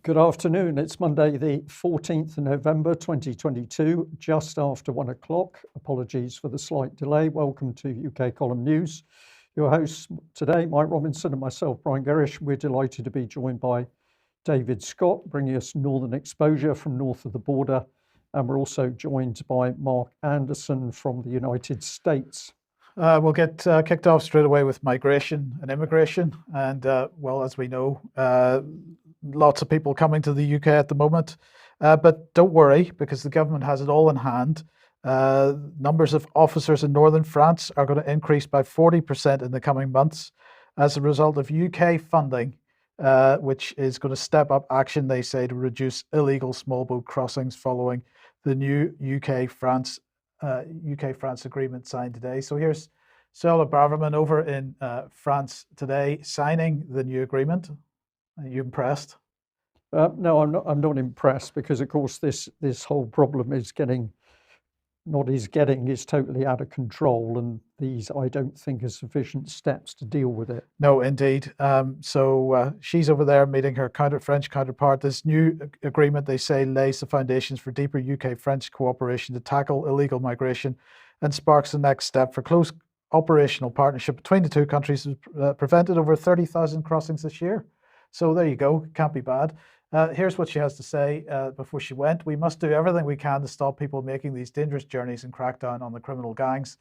Good afternoon. It's Monday, the 14th of November 2022, just after 1 o'clock. Apologies for the slight delay. Welcome to UK Column News. Your hosts today, Mike Robinson and myself, Brian Gerrish. We're delighted to be joined by David Scott, bringing us Northern Exposure from north of the border. And we're also joined by Mark Anderson from the United States. We'll get kicked off straight away with migration and immigration. And well, as we know, lots of people coming to the UK at the moment. But don't worry, because the government has it all in hand. Numbers of officers in northern France are going to increase by 40% in the coming months as a result of UK funding, which is going to step up action, they say, to reduce illegal small boat crossings following the new UK-France agreement signed today. So here's Suella Braverman over in France today signing the new agreement. Are you impressed? No, I'm not impressed, because of course this whole problem is totally out of control, and these I don't think are sufficient steps to deal with it. No, indeed. So she's over there meeting her French counterpart. This new agreement, they say, lays the foundations for deeper UK-French cooperation to tackle illegal migration and sparks the next step for close operational partnership between the two countries. Prevented over 30,000 crossings this year. So there you go. Can't be bad. Here's what she has to say before she went. We must do everything we can to stop people making these dangerous journeys and crack down on the criminal gangs.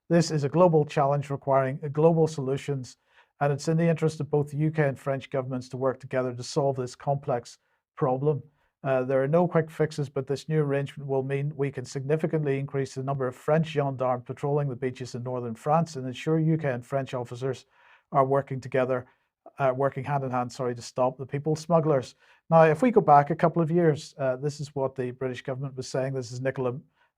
This is a global challenge requiring global solutions, and it's in the interest of both the UK and French governments to work together to solve this complex problem. There are no quick fixes, but this new arrangement will mean we can significantly increase the number of French gendarmes patrolling the beaches in northern France and ensure UK and French officers are working together, working hand in hand, to stop the people smugglers. Now, if we go back a couple of years, this is what the British government was saying. This is Nicola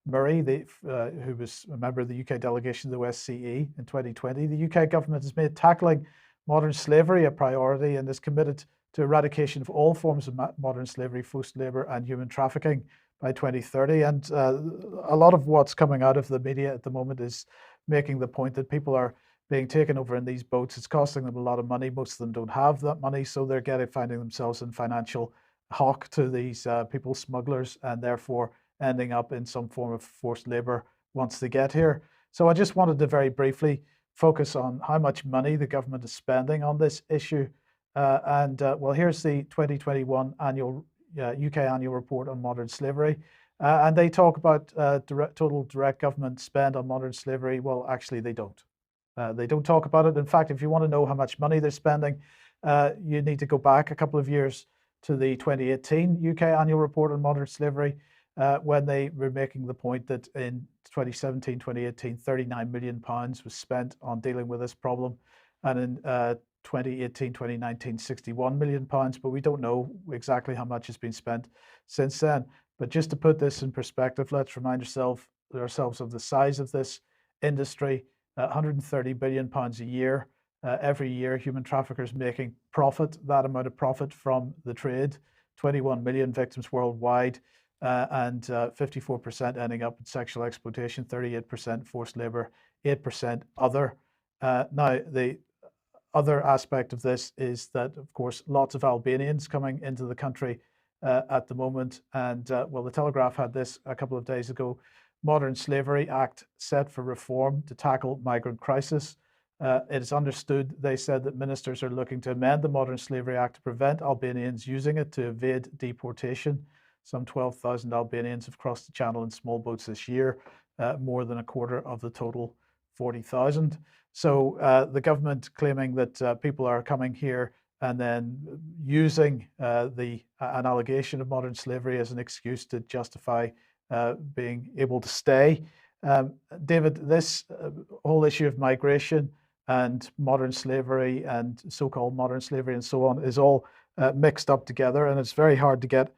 Murray, who was a member of the UK delegation to the OSCE in 2020. The UK government has made tackling modern slavery a priority and is committed to eradication of all forms of modern slavery, forced labour and human trafficking by 2030. And a lot of what's coming out of the media at the moment is making the point that people are being taken over in these boats. It's costing them a lot of money. Most of them don't have that money, so they're finding themselves in financial hock to these people smugglers, and therefore ending up in some form of forced labor once they get here. So I just wanted to very briefly focus on how much money the government is spending on this issue. Well, here's the 2021 UK annual report on modern slavery. And they talk about total direct government spend on modern slavery. Well, actually, they don't. They don't talk about it. In fact, if you want to know how much money they're spending, you need to go back a couple of years to the 2018 UK annual report on modern slavery, when they were making the point that in 2017, 2018, £39 million was spent on dealing with this problem. And in 2018, 2019, £61 million. But we don't know exactly how much has been spent since then. But just to put this in perspective, let's remind ourselves of the size of this industry. 130 billion pounds a year. Every year, human traffickers making that amount of profit from the trade. 21 million victims worldwide, and 54% ending up in sexual exploitation, 38% forced labor, 8% other. Now, the other aspect of this is that, of course, lots of Albanians coming into the country at the moment. And well, the Telegraph had this a couple of days ago. Modern Slavery Act set for reform to tackle migrant crisis. It is understood, they said, that ministers are looking to amend the Modern Slavery Act to prevent Albanians using it to evade deportation. Some 12,000 Albanians have crossed the channel in small boats this year, more than a quarter of the total 40,000. So the government claiming that people are coming here and then using an allegation of modern slavery as an excuse to justify being able to stay. David, this whole issue of migration and modern slavery and so-called modern slavery and so on is all mixed up together, and it's very hard to get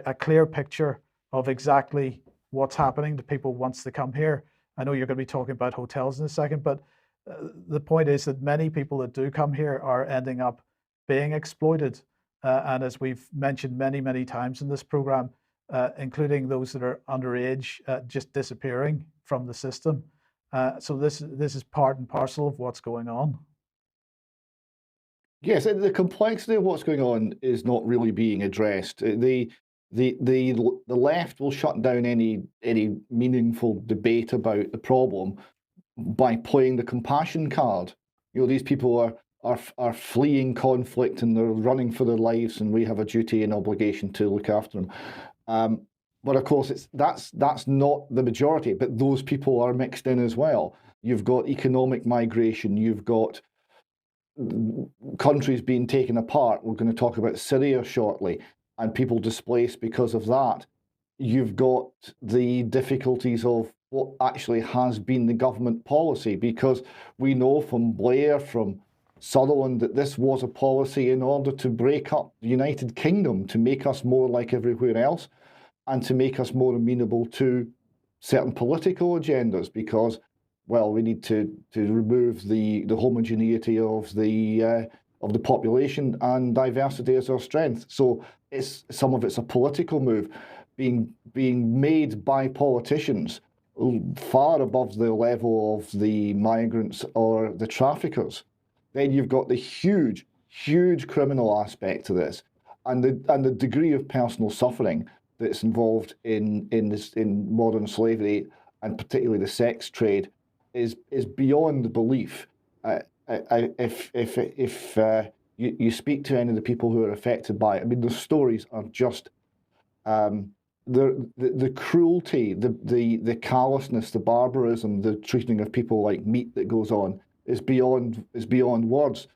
a clear picture of exactly what's happening to people once they come here. I know you're going to be talking about hotels in a second, but the point is that many people that do come here are ending up being exploited. And as we've mentioned many, many times in this program, including those that are underage, just disappearing from the system. So this is part and parcel of what's going on. Yes, the complexity of what's going on is not really being addressed. The left will shut down any meaningful debate about the problem by playing the compassion card. These people are fleeing conflict and they're running for their lives, and we have a duty and obligation to look after them. But of course, that's not the majority. But those people are mixed in as well. You've got economic migration. You've got countries being taken apart. We're going to talk about Syria shortly, and people displaced because of that. You've got the difficulties of what actually has been the government policy, because we know from Blair, from Sutherland, that this was a policy in order to break up the United Kingdom, to make us more like everywhere else, and to make us more amenable to certain political agendas, because, well, we need to remove the homogeneity of the population, and diversity is our strength. So some of it's a political move being made by politicians far above the level of the migrants or the traffickers. Then you've got the huge criminal aspect to this, and the degree of personal suffering that's involved in modern slavery, and particularly the sex trade, is beyond belief. If you speak to any of the people who are affected by it, I mean, the stories are just the cruelty, the callousness, the barbarism, the treating of people like meat that goes on is beyond words.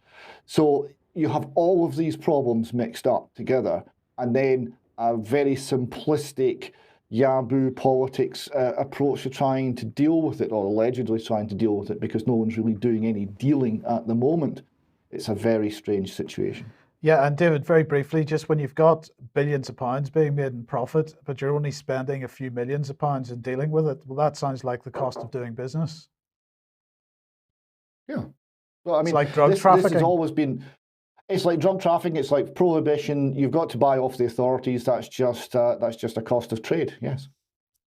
So you have all of these problems mixed up together, and then a very simplistic Yaboo politics approach to trying to deal with it, or allegedly trying to deal with it, because no one's really doing any dealing at the moment. It's a very strange situation. Yeah, and David, very briefly, just when you've got billions of pounds being made in profit, but you're only spending a few millions of pounds in dealing with it, well, that sounds like the cost of doing business. Yeah. Well, I mean, it's like drug trafficking. This has always been. It's like drug trafficking. It's like prohibition. You've got to buy off the authorities. That's just a cost of trade. Yes.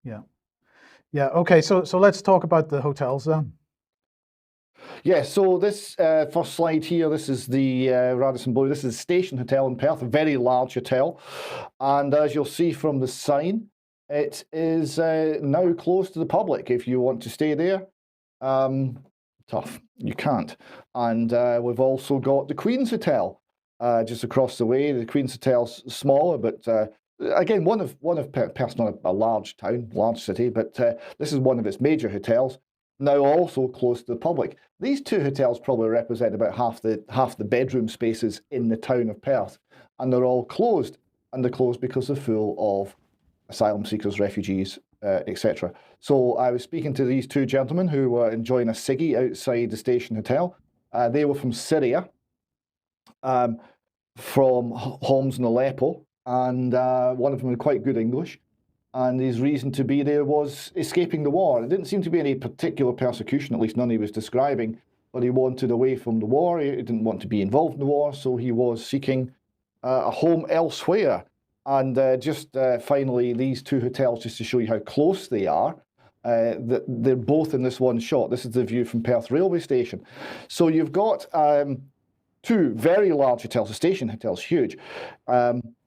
Yeah. Yeah. Okay. So let's talk about the hotels then. Yeah, so this first slide here, this is the Radisson Blu. This is Station Hotel in Perth, a very large hotel. And as you'll see from the sign, it is now closed to the public. If you want to stay there, tough, you can't. And we've also got the Queen's Hotel just across the way. The Queen's Hotel's smaller, but again, one of Perth's not a large town, large city, but this is one of its major hotels, now also closed to the public. These two hotels probably represent about half the bedroom spaces in the town of Perth, and they're all closed, and they're closed because they're full of asylum seekers, refugees, etc. So I was speaking to these two gentlemen who were enjoying a ciggy outside the Station Hotel. They were from Syria, from Homs and Aleppo, and one of them had quite good English. And his reason to be there was escaping the war. It didn't seem to be any particular persecution, at least none he was describing, but he wanted away from the war. He didn't want to be involved in the war, so he was seeking a home elsewhere. And finally, these two hotels, just to show you how close they are, they're both in this one shot. This is the view from Perth railway station. So you've got two very large hotels. The Station Hotel's huge.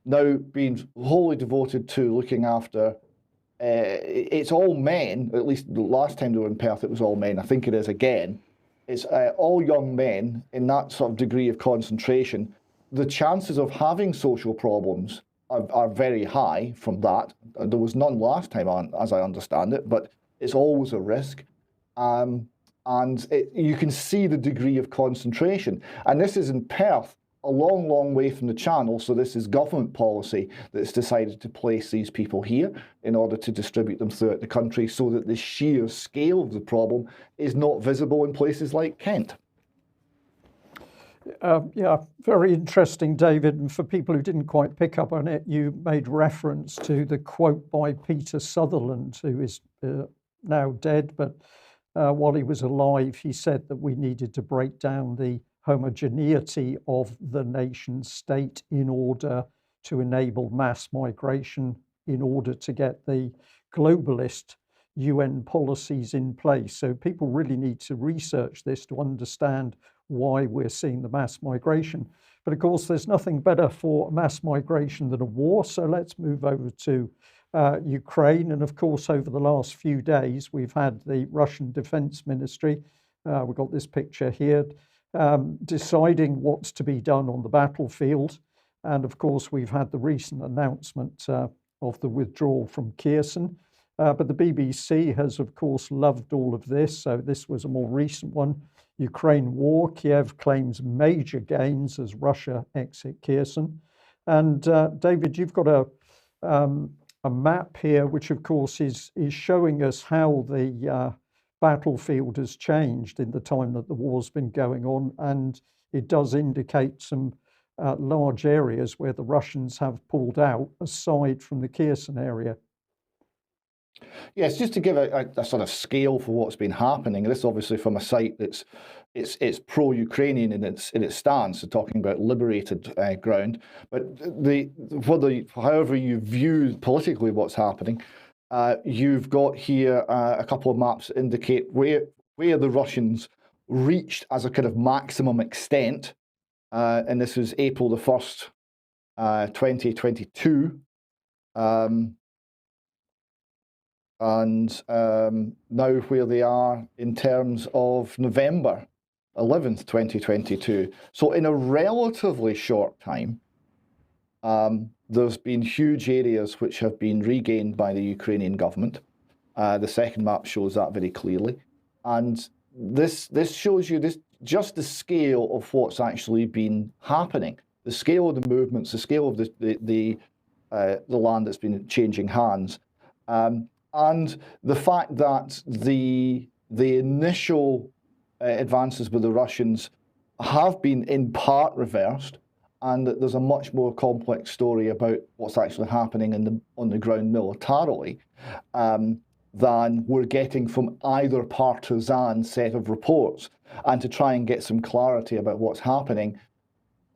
Now being wholly devoted to looking after, it's all men, at least the last time they were in Perth, it was all men. I think it is again. It's all young men in that sort of degree of concentration. The chances of having social problems are very high from that. There was none last time, as I understand it, but it's always a risk. And you can see the degree of concentration. And this is in Perth, a long, long way from the Channel. So this is government policy that's decided to place these people here in order to distribute them throughout the country, so that the sheer scale of the problem is not visible in places like Kent. Yeah, very interesting, David. And for people who didn't quite pick up on it, you made reference to the quote by Peter Sutherland, who is now dead, but while he was alive, he said that we needed to break down the homogeneity of the nation state in order to enable mass migration, in order to get the globalist UN policies in place. So people really need to research this to understand why we're seeing the mass migration. But of course, there's nothing better for mass migration than a war. So let's move over to Ukraine. And of course, over the last few days, we've had the Russian Defense Ministry, we've got this picture here, deciding what's to be done on the battlefield. And of course, we've had the recent announcement of the withdrawal from Kherson. But the BBC has, of course, loved all of this. So this was a more recent one. Ukraine war, Kiev claims major gains as Russia exit Kherson. And David, you've got a map here, which of course is showing us how the battlefield has changed in the time that the war's been going on. And it does indicate some large areas where the Russians have pulled out, aside from the Kherson area. Yes, just to give a sort of scale for what's been happening. This obviously from a site that's it's pro-Ukrainian in its stance, so talking about liberated ground. But however you view politically what's happening, you've got here a couple of maps that indicate where the Russians reached as a kind of maximum extent, and this is April the 1st, 2022. And now where they are in terms of November 11th, 2022. So in a relatively short time, there's been huge areas which have been regained by the Ukrainian government. The second map shows that very clearly. And this shows you just the scale of what's actually been happening, the scale of the movements, the scale of the land that's been changing hands. And the fact that the initial advances with the Russians have been in part reversed, and that there's a much more complex story about what's actually happening on the ground militarily than we're getting from either partisan set of reports. And to try and get some clarity about what's happening,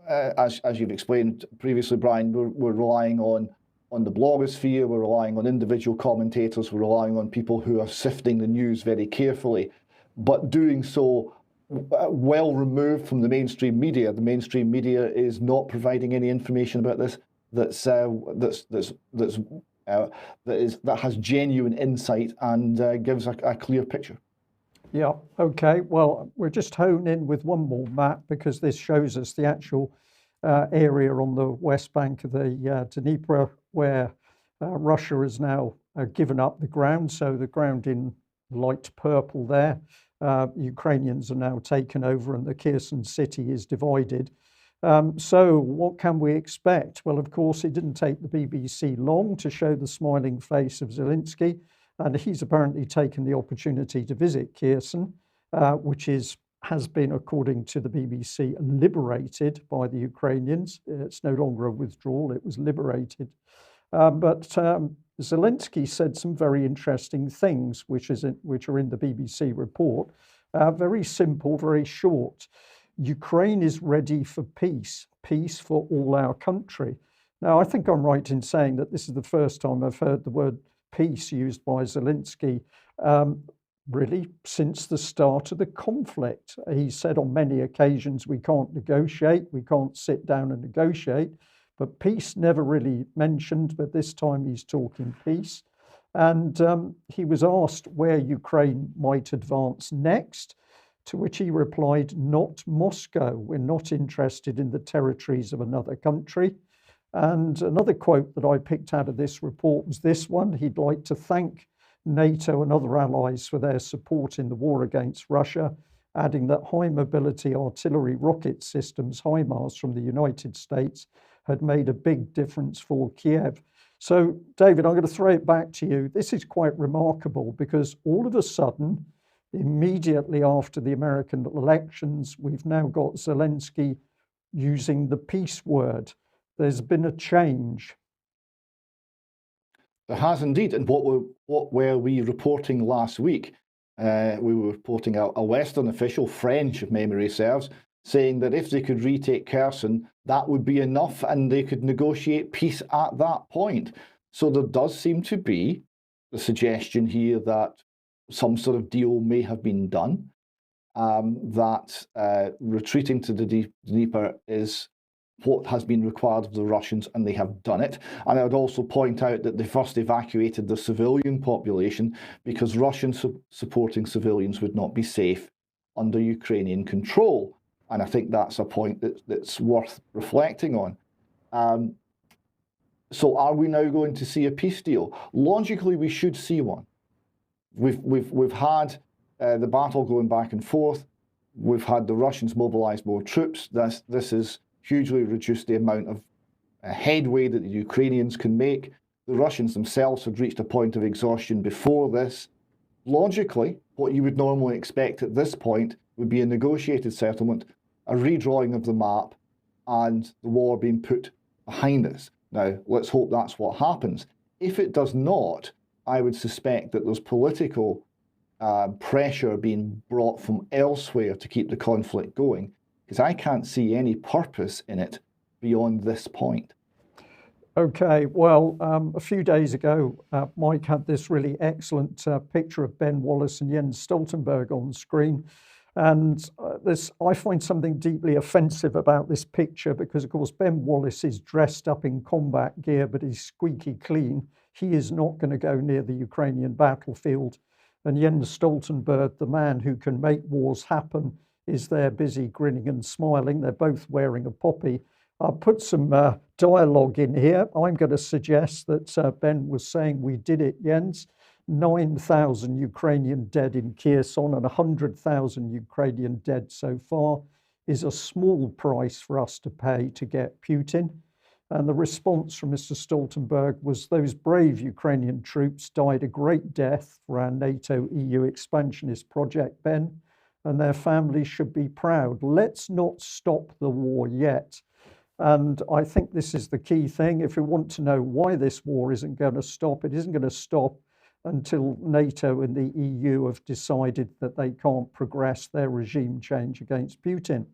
as you've explained previously, Brian, we're relying on the blogosphere, we're relying on individual commentators, we're relying on people who are sifting the news very carefully, but doing so well removed from the mainstream media. The mainstream media is not providing any information about this that has genuine insight and gives a clear picture. Yeah, okay. Well, we're just hone in with one more map because this shows us the actual area on the west bank of the Dnieper where Russia has now given up the ground. So the ground in light purple there, Ukrainians are now taken over and the Kherson city is divided. So what can we expect? Well, of course, it didn't take the BBC long to show the smiling face of Zelensky, and he's apparently taken the opportunity to visit Kherson, which has been, according to the BBC, liberated by the Ukrainians. It's no longer a withdrawal, it was liberated. But Zelensky said some very interesting things, which are in the BBC report. Very simple, very short. Ukraine is ready for peace, peace for all our country. Now, I think I'm right in saying that this is the first time I've heard the word peace used by Zelensky really since the start of the conflict. He said on many occasions, we can't negotiate, we can't sit down and negotiate, but peace never really mentioned, but this time he's talking peace. And he was asked where Ukraine might advance next, to which he replied, not Moscow. We're not interested in the territories of another country. And another quote that I picked out of this report was this one. He'd like to thank NATO and other allies for their support in the war against Russia, adding that high mobility artillery rocket systems, HIMARS from the United States, had made a big difference for Kiev. So, David, I'm going to throw it back to you. This is quite remarkable because all of a sudden, immediately after the American elections, we've now got Zelensky using the peace word. There's been a change. There has indeed. And what were we reporting last week? We were reporting a Western official, French if memory serves, saying that if they could retake Kherson, that would be enough and they could negotiate peace at that point. So there does seem to be the suggestion here that some sort of deal may have been done. that retreating to the Dnieper is what has been required of the Russians, and they have done it. And I would also point out that they first evacuated the civilian population because Russian supporting civilians would not be safe under Ukrainian control. And I think that's a point that's worth reflecting on. So are we now going to see a peace deal? Logically, we should see one. We've had the battle going back and forth. We've had the Russians mobilize more troops. This has hugely reduced the amount of headway that the Ukrainians can make. The Russians themselves had reached a point of exhaustion before this. Logically, what you would normally expect at this point would be a negotiated settlement, a redrawing of the map, and the war being put behind us. Now, let's hope that's what happens. If it does not, I would suspect that there's political pressure being brought from elsewhere to keep the conflict going, because I can't see any purpose in it beyond this point. Okay, well, a few days ago, Mike had this really excellent picture of Ben Wallace and Jens Stoltenberg on the screen. And I find something deeply offensive about this picture because, of course, Ben Wallace is dressed up in combat gear, but he's squeaky clean. He is not going to go near the Ukrainian battlefield. And Jens Stoltenberg, the man who can make wars happen, is there busy grinning and smiling. They're both wearing a poppy. I'll put some dialogue in here. I'm going to suggest that Ben was saying, we did it, Jens. 9,000 Ukrainian dead in Kherson and 100,000 Ukrainian dead so far is a small price for us to pay to get Putin. And the response from Mr. Stoltenberg was those brave Ukrainian troops died a great death for our NATO-EU expansionist project, Ben, and their families should be proud. Let's not stop the war yet. And I think this is the key thing. If we want to know why this war isn't going to stop, it isn't going to stop until NATO and the EU have decided that they can't progress their regime change against Putin.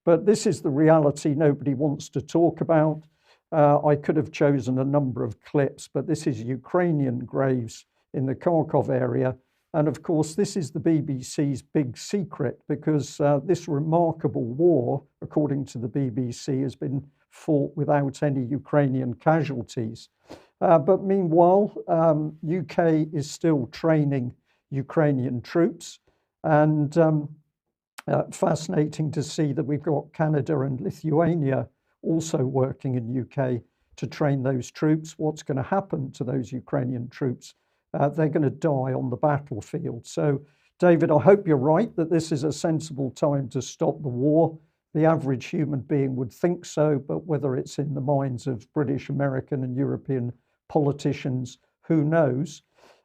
But this is the reality nobody wants to talk about. I could have chosen a number of clips, but this is Ukrainian graves in the Kharkov area. And of course, this is the BBC's big secret, because this remarkable war, according to the BBC, has been fought without any Ukrainian casualties. But meanwhile, UK is still training Ukrainian troops. And fascinating to see that we've got Canada and Lithuania also working in UK to train those troops. What's going to happen to those Ukrainian troops? They're going to die on the battlefield. So, David, I hope you're right that this is a sensible time to stop the war. The average human being would think so, but whether it's in the minds of British, American, and European politicians, who knows?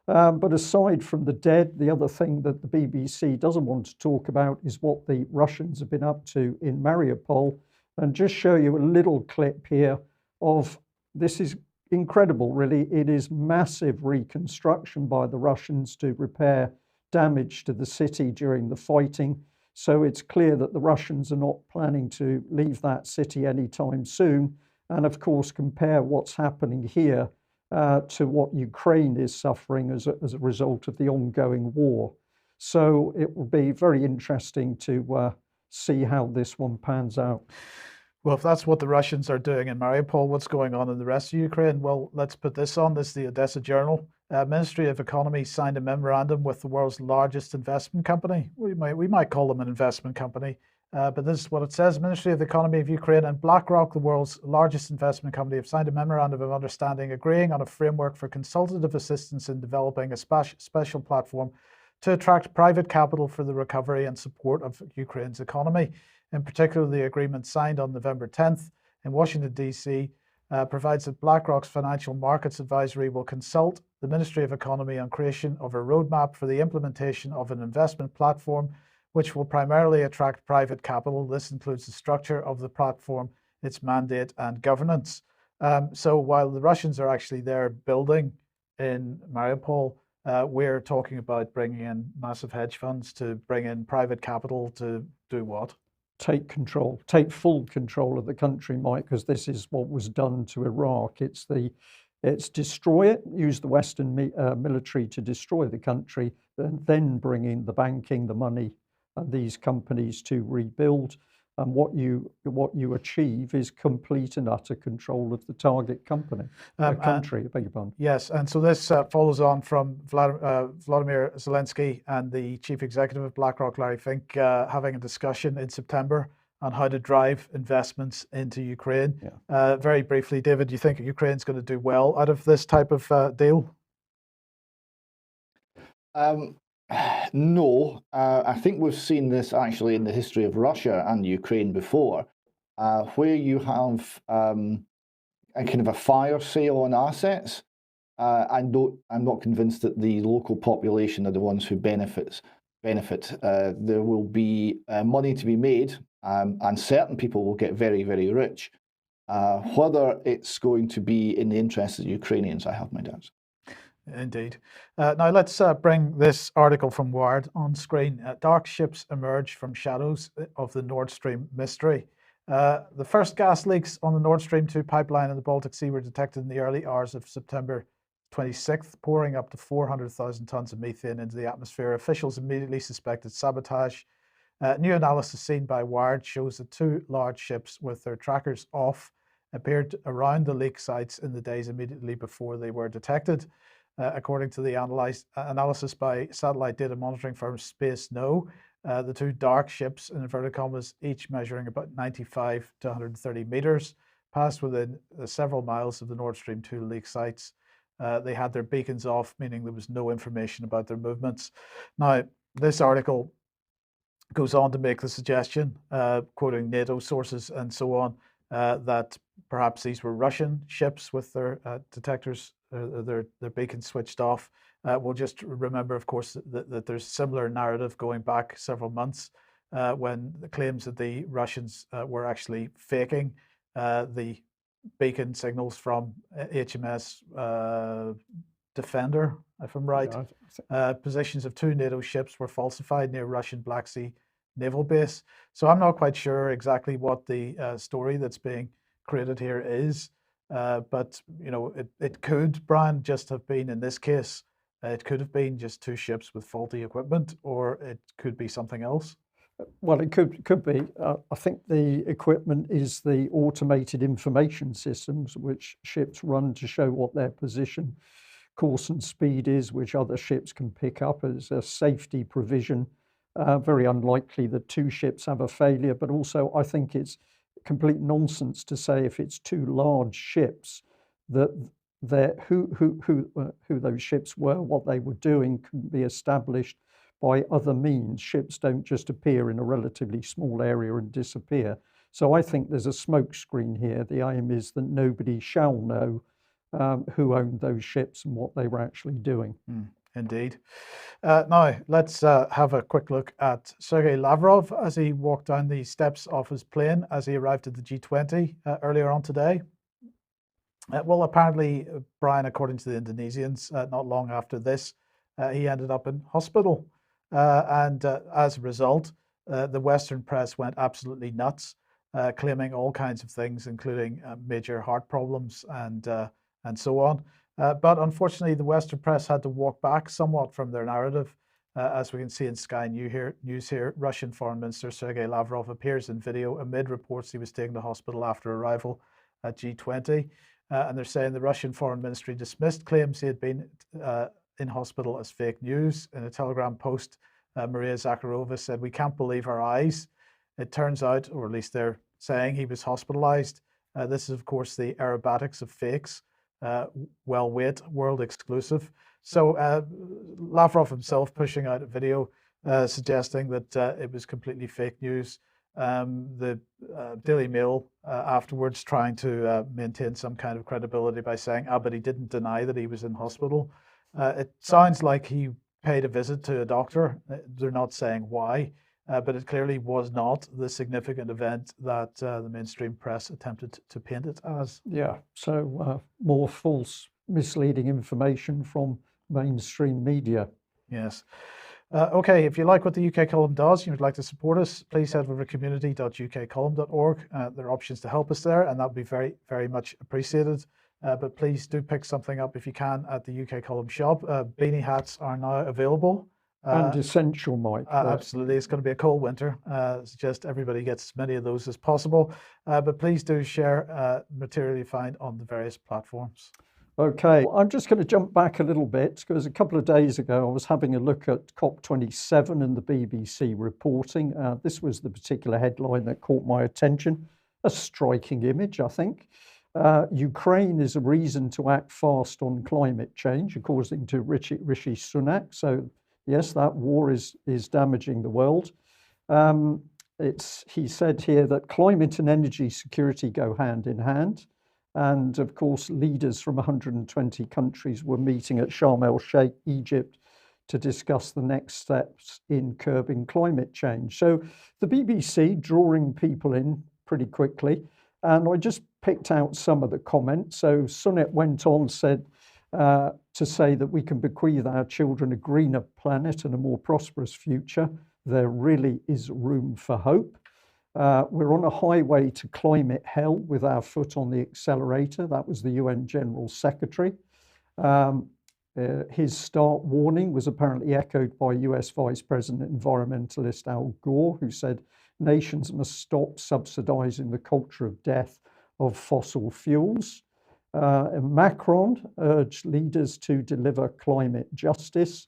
But aside from the dead, the other thing that the BBC doesn't want to talk about is what the Russians have been up to in Mariupol. And just show you a little clip here of, this is incredible, really. It is massive reconstruction by the Russians to repair damage to the city during the fighting. So it's clear that the Russians are not planning to leave that city anytime soon. And of course, compare what's happening here to what Ukraine is suffering as a result of the ongoing war. So it will be very interesting to see how this one pans out. Well, if that's what the Russians are doing in Mariupol, what's going on in the rest of Ukraine? Well, let's put this on. This is the Odessa Journal. Ministry of Economy signed a memorandum with the world's largest investment company. We might call them an investment company, but this is what it says. Ministry of Economy of Ukraine and BlackRock, the world's largest investment company, have signed a memorandum of understanding agreeing on a framework for consultative assistance in developing a special platform to attract private capital for the recovery and support of Ukraine's economy. In particular, the agreement signed on November 10th in Washington, D.C., provides that BlackRock's Financial Markets Advisory will consult the Ministry of Economy on creation of a roadmap for the implementation of an investment platform, which will primarily attract private capital. This includes the structure of the platform, its mandate, and governance. So while the Russians are actually there building in Mariupol, we're talking about bringing in massive hedge funds to bring in private capital to do what? Take control, take full control of the country, Mike, because this is what was done to Iraq. It's destroy it, use the Western military to destroy the country, and then bring in the banking, the money, and these companies to rebuild. And what you achieve is complete and utter control of the target country. I beg your pardon. Yes, and so this follows on from Vladimir Zelensky and the chief executive of BlackRock, Larry Fink, having a discussion in September on how to drive investments into Ukraine. Yeah. Very briefly, David, do you think Ukraine's going to do well out of this type of deal? No, I think we've seen this actually in the history of Russia and Ukraine before, where you have a kind of a fire sale on assets. I'm not convinced that the local population are the ones who benefit. There will be money to be made, and certain people will get very, very rich. Whether it's going to be in the interests of the Ukrainians, I have my doubts. Indeed. Now let's bring this article from Wired on screen. Dark ships emerge from shadows of the Nord Stream mystery. The first gas leaks on the Nord Stream 2 pipeline in the Baltic Sea were detected in the early hours of September 26th, pouring up to 400,000 tons of methane into the atmosphere. Officials immediately suspected sabotage. New analysis seen by Wired shows that two large ships with their trackers off appeared around the leak sites in the days immediately before they were detected. According to the analysis by satellite data monitoring firm Space No, the two dark ships, in inverted commas, each measuring about 95 to 130 meters, passed within several miles of the Nord Stream 2 leak sites. They had their beacons off, meaning there was no information about their movements. Now, this article goes on to make the suggestion, quoting NATO sources and so on, that perhaps these were Russian ships with their detectors, their beacons switched off. We'll just remember, of course, that there's similar narrative going back several months when the claims that the Russians were actually faking the beacon signals from HMS Defender, if I'm right. Yeah, positions of two NATO ships were falsified near Russian Black Sea naval base. So I'm not quite sure exactly what the story that's being created here is, but you know, it could, Brian, just have been, in this case, it could have been just two ships with faulty equipment, or it could be something else. Well, it could be. I think the equipment is the automated information systems which ships run to show what their position, course and speed is, which other ships can pick up as a safety provision. Very unlikely that two ships have a failure, but also I think it's complete nonsense to say if it's two large ships that who those ships were, what they were doing, couldn't be established by other means. Ships don't just appear in a relatively small area and disappear. So I think there's a smokescreen here. The aim is that nobody shall know who owned those ships and what they were actually doing. Indeed. Now, let's have a quick look at Sergei Lavrov as he walked down the steps of his plane as he arrived at the G20 earlier on today. Well, apparently, Brian, according to the Indonesians, not long after this, he ended up in hospital. And as a result, the Western press went absolutely nuts, claiming all kinds of things, including major heart problems and so on. But unfortunately, the Western press had to walk back somewhat from their narrative. As we can see in Sky News here, Russian Foreign Minister Sergei Lavrov appears in video amid reports he was taken to hospital after arrival at G20. And they're saying the Russian Foreign Ministry dismissed claims he had been in hospital as fake news. In a Telegram post, Maria Zakharova said, "We can't believe our eyes. It turns out, or at least they're saying, he was hospitalized. This is, of course, the aerobatics of fakes. Well, wait, world exclusive." So Lavrov himself pushing out a video suggesting that it was completely fake news. The Daily Mail afterwards trying to maintain some kind of credibility by saying, but he didn't deny that he was in hospital. It sounds like he paid a visit to a doctor. They're not saying why, but it clearly was not the significant event that the mainstream press attempted to paint it as. Yeah, so more false, misleading information from mainstream media. Yes. Okay, if you like what the UK Column does, and you'd like to support us, please head over to community.ukcolumn.org. There are options to help us there, and that would be very, very much appreciated. But please do pick something up if you can at the UK Column shop. Beanie hats are now available. And essential, Mike. Absolutely. It's going to be a cold winter. Suggest everybody gets as many of those as possible. But please do share material you find on the various platforms. Okay, I'm just going to jump back a little bit because a couple of days ago I was having a look at COP27 and the BBC reporting. This was the particular headline that caught my attention. A striking image, I think. Ukraine is a reason to act fast on climate change, according to Rishi Sunak. So yes, that war is damaging the world. He said here that climate and energy security go hand in hand. And of course, leaders from 120 countries were meeting at Sharm el-Sheikh, Egypt, to discuss the next steps in curbing climate change. So the BBC drawing people in pretty quickly. And I just picked out some of the comments. So Sunak went on, said, to say that we can bequeath our children a greener planet and a more prosperous future. There really is room for hope. We're on a highway to climate hell with our foot on the accelerator. That was the UN General Secretary. His start warning was apparently echoed by US Vice President environmentalist Al Gore, who said nations must stop subsidizing the culture of death of fossil fuels. Macron urged leaders to deliver climate justice.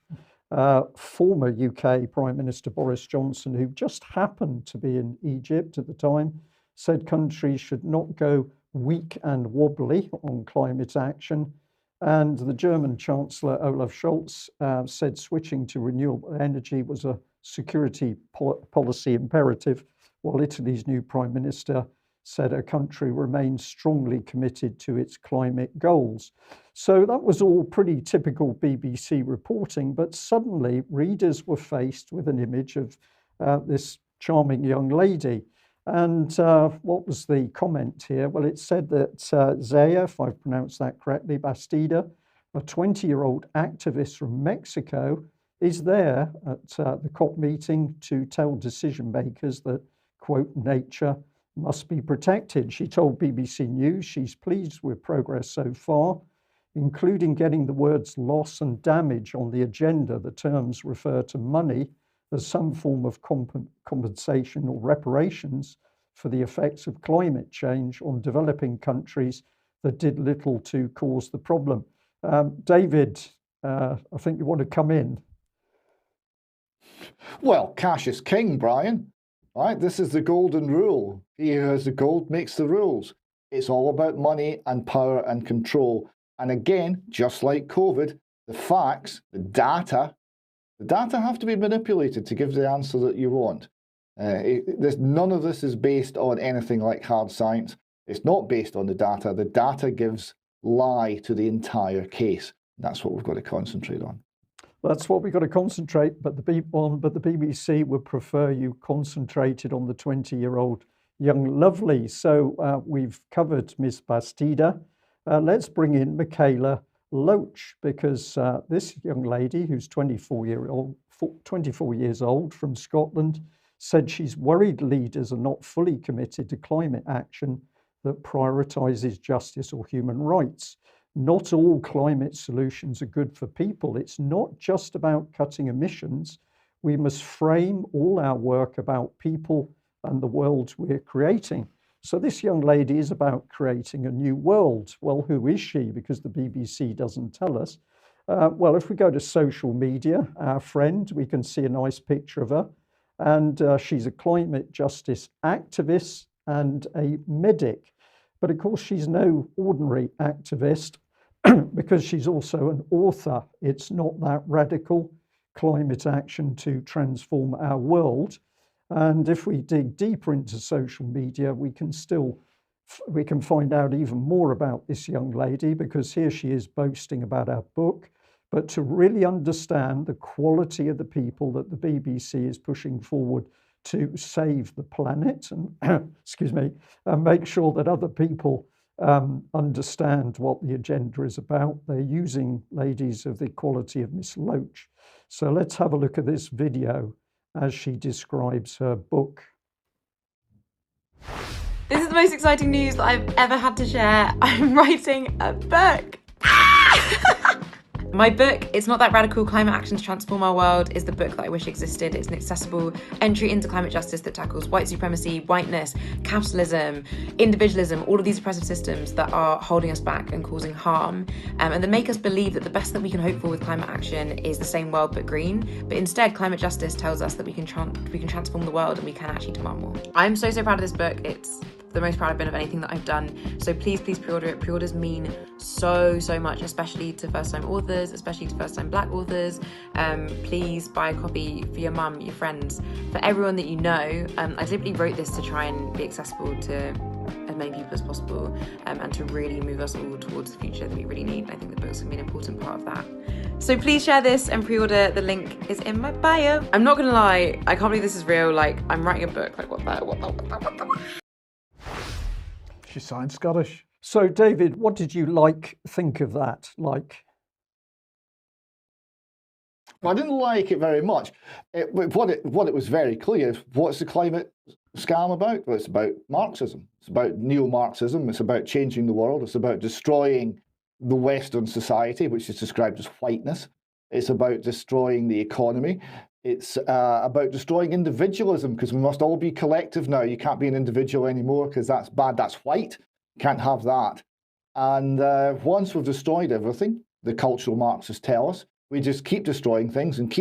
Former UK Prime Minister Boris Johnson, who just happened to be in Egypt at the time, said countries should not go weak and wobbly on climate action. And the German Chancellor Olaf Scholz said switching to renewable energy was a security policy imperative, while Italy's new Prime Minister said a country remains strongly committed to its climate goals. So that was all pretty typical BBC reporting, but suddenly readers were faced with an image of this charming young lady. And what was the comment here? Well, it said that Zaya, if I've pronounced that correctly, Bastida, a 20-year-old activist from Mexico, is there at the COP meeting to tell decision makers that, quote, nature must be protected. She told BBC News she's pleased with progress so far, including getting the words loss and damage on the agenda. The terms refer to money as some form of compensation or reparations for the effects of climate change on developing countries that did little to cause the problem. David, I think you want to come in. Well, cash is king, Brian. Right, this is the golden rule. He who has the gold makes the rules. It's all about money and power and control. And again, just like COVID, the facts, the data have to be manipulated to give the answer that you want. None of this is based on anything like hard science. It's not based on the data. The data gives lie to the entire case. That's what we've got to concentrate on. That's what we've got to concentrate, but the BBC would prefer you concentrated on the 20-year-old young lovely. So we've covered Miss Bastida. Let's bring in Michaela Loach, because this young lady, who's 24 years old from Scotland, said she's worried leaders are not fully committed to climate action that prioritises justice or human rights. Not all climate solutions are good for people. It's not just about cutting emissions. We must frame all our work about people and the world we're creating. So this young lady is about creating a new world. Well, who is she? Because the BBC doesn't tell us. Well, if we go to social media, our friend, we can see a nice picture of her. And she's a climate justice activist and a medic. But of course, she's no ordinary activist, because she's also an author. It's not that radical, climate action to transform our world. And if we dig deeper into social media, we can find out even more about this young lady, because here she is boasting about our book. But to really understand the quality of the people that the BBC is pushing forward to save the planet and excuse me, and make sure that other people understand what the agenda is about, they're using ladies of the quality of Miss Loach. So let's have a look at this video as she describes her book. This is the most exciting news that I've ever had to share. I'm writing a book. My book, It's Not That Radical, Climate Action to Transform Our World, is the book that I wish existed. It's an accessible entry into climate justice that tackles white supremacy, whiteness, capitalism, individualism, all of these oppressive systems that are holding us back and causing harm, and that make us believe that the best that we can hope for with climate action is the same world but green. But instead, climate justice tells us that we can transform the world and we can actually demand more. I'm so proud of this book. It's the most proud I've been of anything that I've done. So please pre-order it. Pre-orders mean so much, especially to first-time authors, especially to first-time Black authors. Please buy a copy for your mum, your friends, for everyone that you know. I deliberately wrote this to try and be accessible to as many people as possible, and to really move us all towards the future that we really need. I think the book's gonna be an important part of that. So please share this and pre-order. The link is in my bio. I'm not gonna lie, I can't believe this is real. Like, I'm writing a book. Like, what the? She sounds Scottish. So, David, what did you think of that? Well, I didn't like it very much. What it was very clear, what's the climate scam about? Well, it's about Marxism. It's about neo-Marxism. It's about changing the world. It's about destroying the Western society, which is described as whiteness. It's about destroying the economy. It's about destroying individualism, because we must all be collective now. You can't be an individual anymore because that's bad. That's white. Can't have that. And once we've destroyed everything, the cultural Marxists tell us, we just keep destroying things, and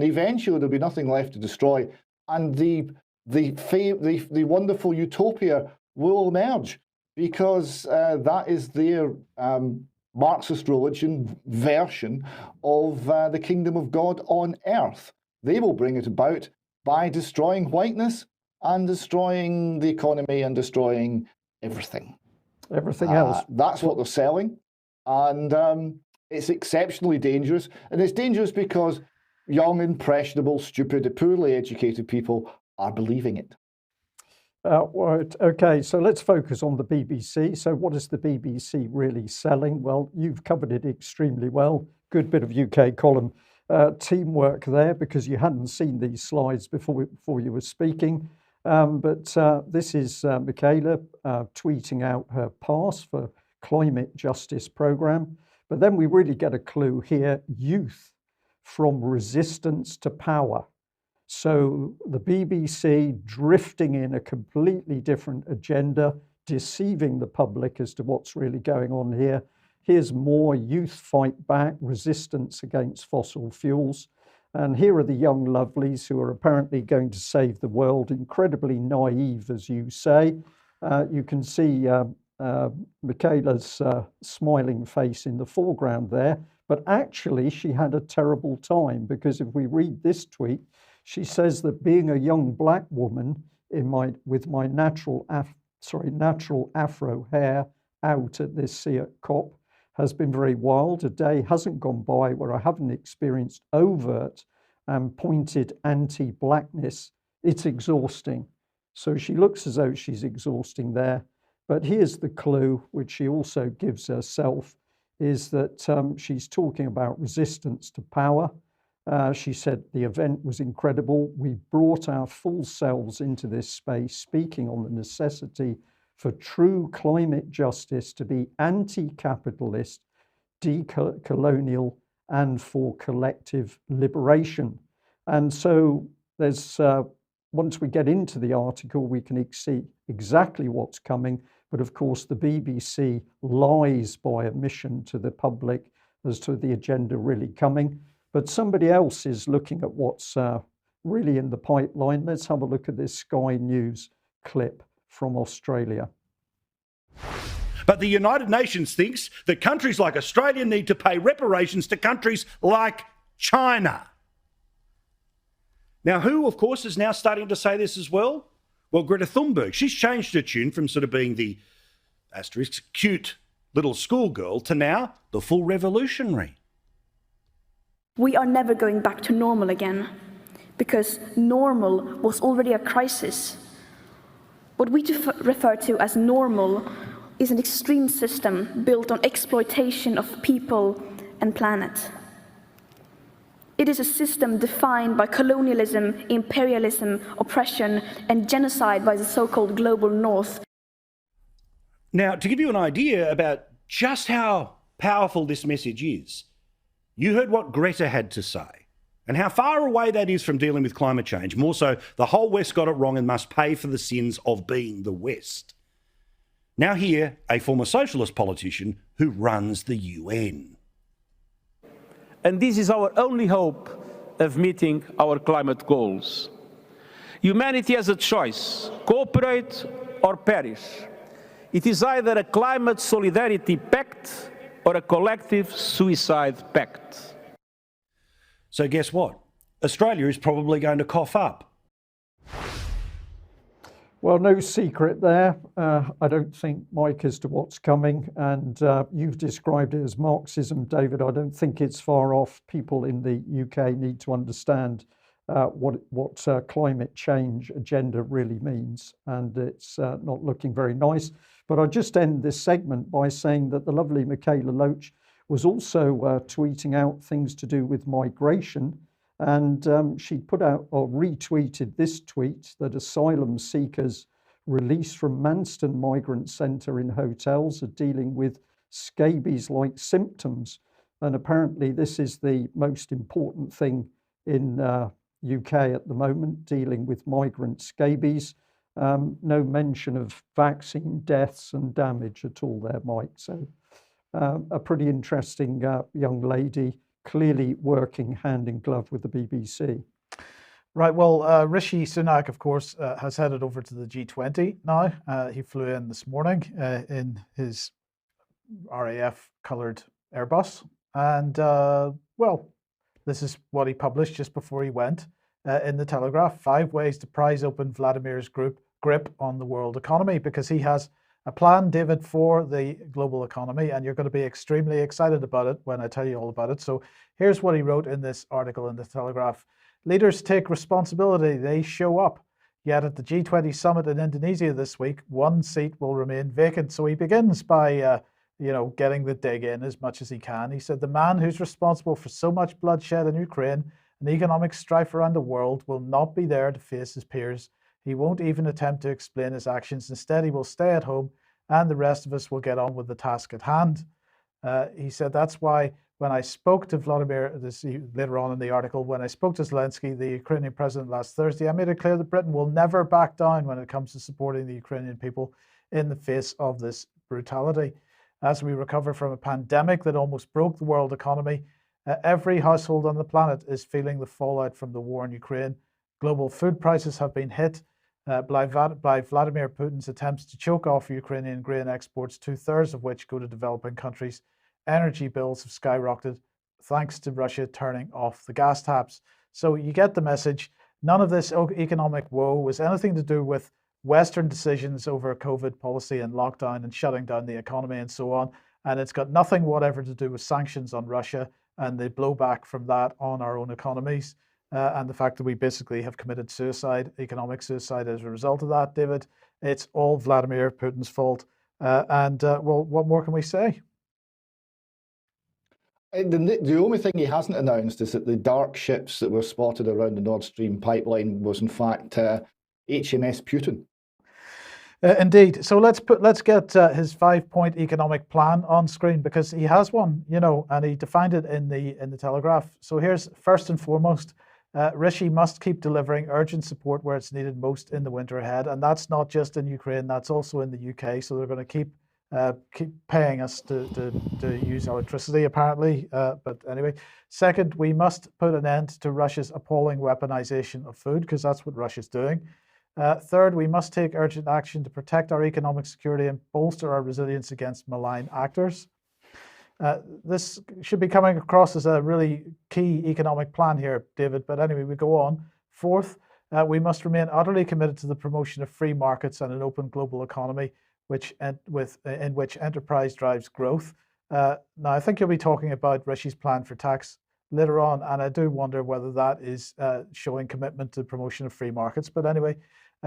eventually there'll be nothing left to destroy, and the wonderful utopia will emerge, because that is their Marxist religion version of the kingdom of God on earth. They will bring it about by destroying whiteness and destroying the economy and destroying everything. Everything else. That's what they're selling. And it's exceptionally dangerous. And it's dangerous because young, impressionable, stupid, poorly educated people are believing it. Right. Okay, so let's focus on the BBC. So what is the BBC really selling? Well, you've covered it extremely well. Good bit of UK column teamwork there, because you hadn't seen these slides before you were speaking. But this is Michaela tweeting out her pass for climate justice programme. But then we really get a clue here: youth from resistance to power. So the BBC drifting in a completely different agenda, deceiving the public as to what's really going on here. Here's more: youth fight back, resistance against fossil fuels. And here are the young lovelies who are apparently going to save the world, incredibly naive, as you say. You can see Michaela's smiling face in the foreground there, but actually she had a terrible time, because if we read this tweet, she says that being a young Black woman with my natural afro hair out at this COP has been very wild. A day hasn't gone by where I haven't experienced overt and pointed anti-Blackness. It's exhausting. So she looks as though she's exhausting there. But here's the clue, which she also gives herself, is that she's talking about resistance to power. She said the event was incredible. We brought our full selves into this space, speaking on the necessity for true climate justice, to be anti-capitalist, decolonial, and for collective liberation. And so there's, once we get into the article, we can see exactly what's coming. But of course, the BBC lies by omission to the public as to the agenda really coming. But somebody else is looking at what's really in the pipeline. Let's have a look at this Sky News clip from Australia. But the United Nations thinks that countries like Australia need to pay reparations to countries like China. Now, who, of course, is now starting to say this as well? Well, Greta Thunberg. She's changed her tune from sort of being the asterisk cute little schoolgirl to now the full revolutionary. We are never going back to normal again, because normal was already a crisis. What we refer to as normal is an extreme system built on exploitation of people and planet. It is a system defined by colonialism, imperialism, oppression, and genocide by the so-called global north. Now, to give you an idea about just how powerful this message is, You heard what Greta had to say and how far away that is from dealing with climate change. More so, the whole West got it wrong and must pay for the sins of being the West. Now here, a former socialist politician who runs the UN. And this is our only hope of meeting our climate goals. Humanity has a choice: cooperate or perish. It is either a climate solidarity pact or a collective suicide pact. So guess what? Australia is probably going to cough up. Well, no secret there. I don't think, Mike, as to what's coming. And you've described it as Marxism, David. I don't think it's far off. People in the UK need to understand what climate change agenda really means. And it's not looking very nice. But I'll just end this segment by saying that the lovely Michaela Loach was also tweeting out things to do with migration. And she put out or retweeted this tweet that asylum seekers released from Manston Migrant Centre in hotels are dealing with scabies-like symptoms. And apparently this is the most important thing in UK at the moment, dealing with migrant scabies. No mention of vaccine deaths and damage at all there, Mike. So a pretty interesting young lady, clearly working hand in glove with the BBC. Right, well, Rishi Sunak, of course, has headed over to the G20 now. He flew in this morning in his RAF-coloured Airbus. And, well, this is what he published just before he went in the Telegraph: 5 ways to prise open Vladimir's grip on the world economy, because he has a plan, David, for the global economy, and you're going to be extremely excited about it when I tell you all about it. So here's what he wrote in this article in the Telegraph. Leaders take responsibility, they show up. Yet at the G20 summit in Indonesia this week, 1 seat will remain vacant. So he begins by, getting the dig in as much as he can. He said, the man who's responsible for so much bloodshed in Ukraine and economic strife around the world will not be there to face his peers. He won't even attempt to explain his actions. Instead, he will stay at home and the rest of us will get on with the task at hand. He said that's why when I spoke to Vladimir, later on in the article, when I spoke to Zelensky, the Ukrainian president, last Thursday, I made it clear that Britain will never back down when it comes to supporting the Ukrainian people in the face of this brutality. As we recover from a pandemic that almost broke the world economy, every household on the planet is feeling the fallout from the war in Ukraine. Global food prices have been hit by Vladimir Putin's attempts to choke off Ukrainian grain exports, 2/3 of which go to developing countries. Energy bills have skyrocketed thanks to Russia turning off the gas taps. So you get the message. None of this economic woe was anything to do with Western decisions over COVID policy and lockdown and shutting down the economy and so on. And it's got nothing whatever to do with sanctions on Russia and the blowback from that on our own economies. And the fact that we basically have committed suicide, economic suicide, as a result of that, David. It's all Vladimir Putin's fault. Well, what more can we say? The only thing he hasn't announced is that the dark ships that were spotted around the Nord Stream pipeline was in fact HMS Putin. Indeed. So let's get his 5-point economic plan on screen, because he has one, and he defined it in the Telegraph. So here's first and foremost. Rishi must keep delivering urgent support where it's needed most in the winter ahead, and that's not just in Ukraine, that's also in the UK. So they're going to keep paying us to use electricity, apparently. But anyway, second, we must put an end to Russia's appalling weaponization of food, because that's what Russia's doing. Third, we must take urgent action to protect our economic security and bolster our resilience against malign actors. This should be coming across as a really key economic plan here, David, but anyway, we go on. Fourth, we must remain utterly committed to the promotion of free markets and an open global economy in which enterprise drives growth. Now, I think you'll be talking about Rishi's plan for tax later on, and I do wonder whether that is showing commitment to promotion of free markets. But anyway,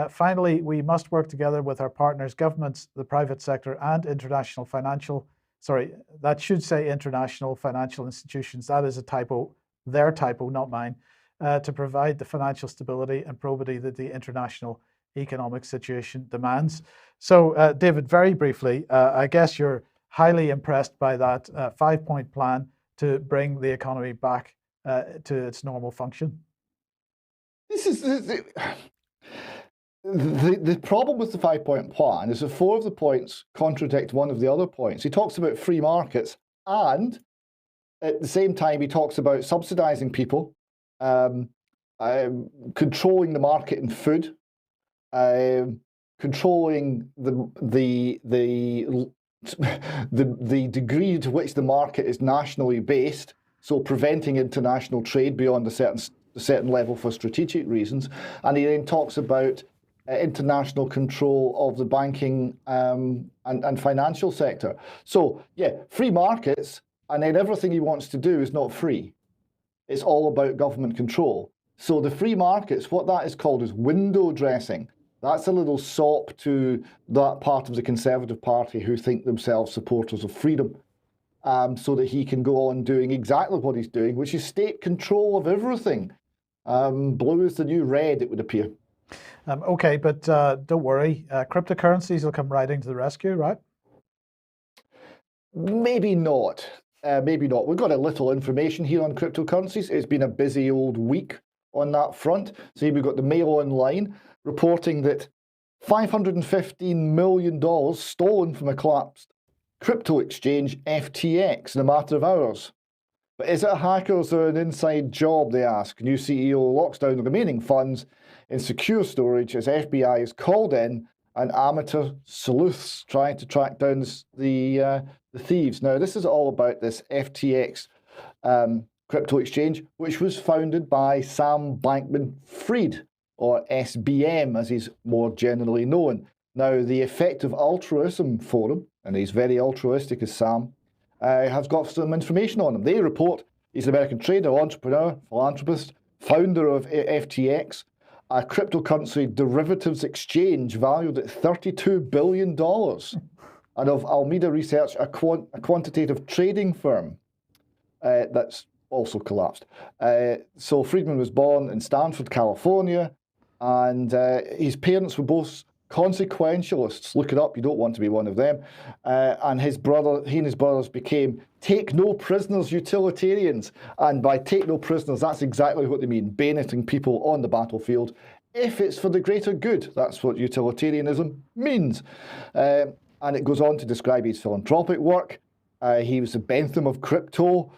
finally, we must work together with our partners, governments, the private sector, and international financial institutions. That is a typo, their typo, not mine, to provide the financial stability and probity that the international economic situation demands. So, David, very briefly, I guess you're highly impressed by that 5-point plan to bring the economy back to its normal function? This is the problem with the 5-point plan is that 4 of the points contradict one of the other points. He talks about free markets, and at the same time he talks about subsidizing people, controlling the market in food, controlling the degree to which the market is nationally based, so preventing international trade beyond a certain level for strategic reasons. And he then talks about international control of the banking and financial sector. So yeah, free markets, and then everything he wants to do is not free. It's all about government control. So the free markets, what that is called is window dressing. That's a little sop to that part of the Conservative Party who think themselves supporters of freedom, so that he can go on doing exactly what he's doing, which is state control of everything. Blue is the new red, it would appear. Okay, but don't worry, cryptocurrencies will come riding to the rescue, right? Maybe not. Maybe not. We've got a little information here on cryptocurrencies. It's been a busy old week on that front. So we've got the Mail Online reporting that $515 million stolen from a collapsed crypto exchange, FTX, in a matter of hours. But is it hackers or an inside job, they ask? New CEO locks down the remaining funds in secure storage as FBI is called in and amateur sleuths trying to track down the thieves. Now, this is all about this FTX crypto exchange, which was founded by Sam Bankman-Fried, or SBM, as he's more generally known. Now, the Effective Altruism Forum, and he's very altruistic as Sam, has got some information on him. They report he's an American trader, entrepreneur, philanthropist, founder of FTX, a cryptocurrency derivatives exchange valued at $32 billion, and of Alameda Research, a quantitative trading firm that's also collapsed. So Friedman was born in Stanford, California, and his parents were both consequentialists. Look it up, you don't want to be one of them. And he and his brothers became take no prisoners utilitarians. And by take no prisoners, that's exactly what they mean, bayoneting people on the battlefield if it's for the greater good. That's what utilitarianism means. And it goes on to describe his philanthropic work. He was the Bentham of crypto.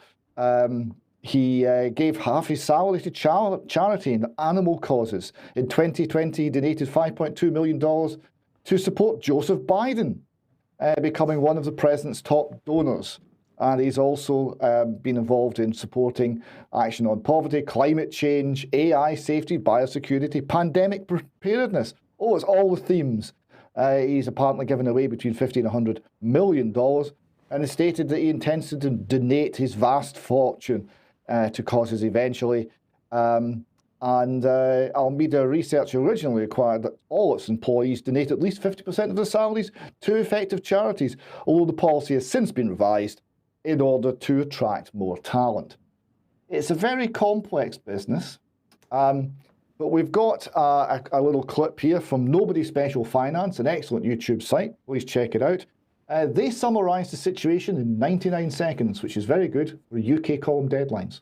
He gave half his salary to charity and animal causes. In 2020, he donated $5.2 million to support Joseph Biden, becoming one of the president's top donors. And he's also been involved in supporting action on poverty, climate change, AI safety, biosecurity, pandemic preparedness. Oh, it's all the themes. He's apparently given away between $50 and $100 million, and has stated that he intends to donate his vast fortune to causes eventually. Alameda Research originally required that all its employees donate at least 50% of their salaries to effective charities, although the policy has since been revised in order to attract more talent. It's a very complex business, but we've got a little clip here from Nobody Special Finance, an excellent YouTube site. Please check it out. They summarise the situation in 99 seconds, which is very good for UK column deadlines.